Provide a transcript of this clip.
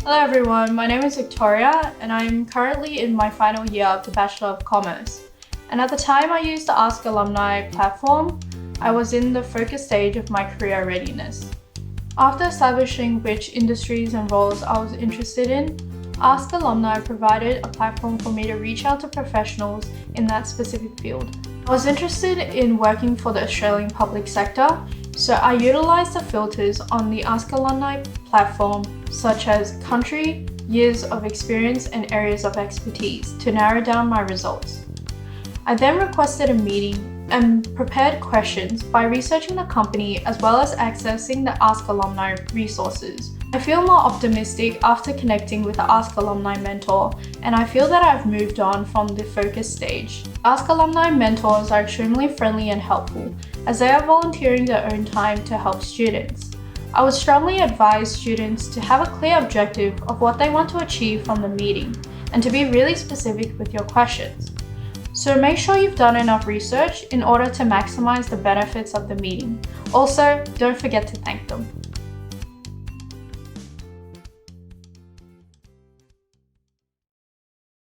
Hello everyone, my name is Victoria and I'm currently in my final year of the Bachelor of Commerce. And at the time I used the Ask Alumni platform, I was in the focus stage of my career readiness. After establishing which industries and roles I was interested in, Ask Alumni provided a platform for me to reach out to professionals in that specific field. I was interested in working for the Australian public sector, so I utilised the filters on the Ask Alumni platform, such as country, years of experience and areas of expertise, to narrow down my results. I then requested a meeting and prepared questions by researching the company as well as accessing the Ask Alumni resources. I feel more optimistic after connecting with the Ask Alumni mentor, and I feel that I've moved on from the focus stage. Ask Alumni mentors are extremely friendly and helpful, as they are volunteering their own time to help students. I would strongly advise students to have a clear objective of what they want to achieve from the meeting, and to be really specific with your questions. So make sure you've done enough research in order to maximize the benefits of the meeting. Also, don't forget to thank them.